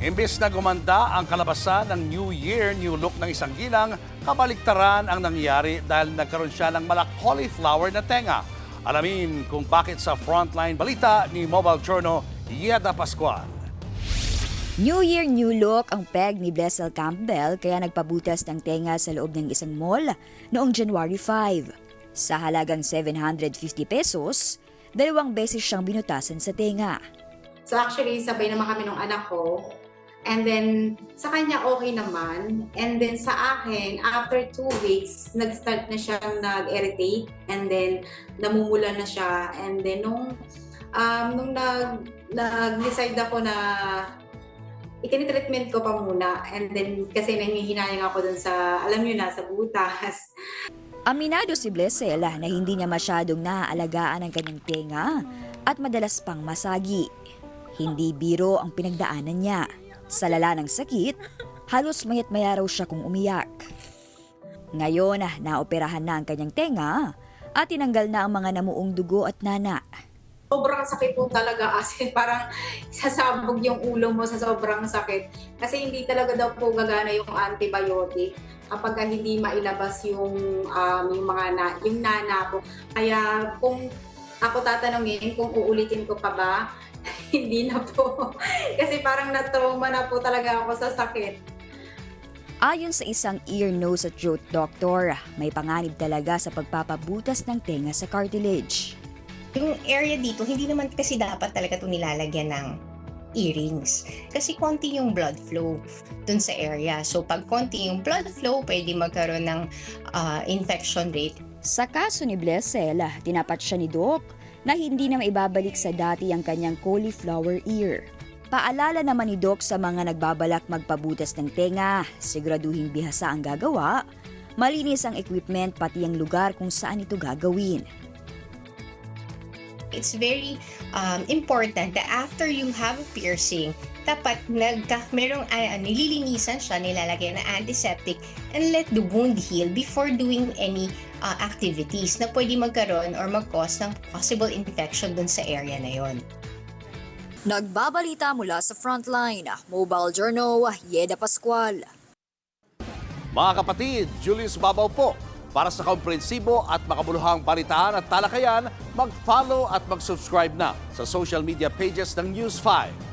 Imbes na gumanda ang kalabasan ng New Year, new look ng isang ginang, kabaliktaran ang nangyari dahil nagkaroon siya ng cauliflower na tenga. Alamin kung bakit sa Frontline Balita ni Mobile Journal, Yeda Pascual. New Year, new look ang peg ni Blessel Campbell kaya nagpabutas ng tenga sa loob ng isang mall noong January 5. Sa halagang 750 pesos, 2 beses siyang binutasan sa tenga. So actually, sabay naman kami ng anak ko. And then, sa kanya okay naman. And then sa akin, after 2 weeks, nag-start na siyang nag-irritate. And then, namumula na siya. And then, nung nag-decide ako na itinitreatment ko pa muna. And then, kasi nangihinayang ako dun sa, alam nyo na, sa butas. Aminado si Blessel na hindi niya masyadong naaalagaan ang kanyang tenga at madalas pang masagi. Hindi biro ang pinagdaanan niya. Sa lala ng sakit, halos mayat-maya raw siya kung umiyak. Ngayon, naoperahan na ang kanyang tenga at tinanggal na ang mga namuong dugo at nana. Sobrang sakit po talaga kasi parang sasabog yung ulo mo sa sobrang sakit. Kasi hindi talaga daw po gagana yung antibiotic kapag hindi mailabas yung yung nana po. Kaya kung ako tatanungin kung uulitin ko pa ba, hindi na po. Kasi parang na-trauma na po talaga ako sa sakit. Ayon sa isang ear, nose at throat doctor, may panganib talaga sa pagpapabutas ng tenga sa cartilage. Yung area dito, hindi naman kasi dapat talaga ito nilalagyan ng earrings. Kasi konti yung blood flow dun sa area. So pag konti yung blood flow, pwede magkaroon ng infection rate. Sa kaso ni Blessel, tinapat siya ni Doc na hindi na maibabalik sa dati ang kanyang cauliflower ear. Paalala naman ni Doc sa mga nagbabalak magpabutas ng tenga, siguraduhin bihasa ang gagawa, malinis ang equipment pati ang lugar kung saan ito gagawin. It's very important that after you have a piercing, dapat nililinisan siya, nilalagyan ng antiseptic and let the wound heal before doing any activities na pwede magkaroon or mag-cause ng possible infection dun sa area na yon. Nagbabalita mula sa Frontline, Mobile Journal, Yeda Pascual. Mga kapatid, Julius Babaw po. Para sa komprehensibo at makabuluhang balitaan at talakayan, mag-follow at mag-subscribe na sa social media pages ng News 5.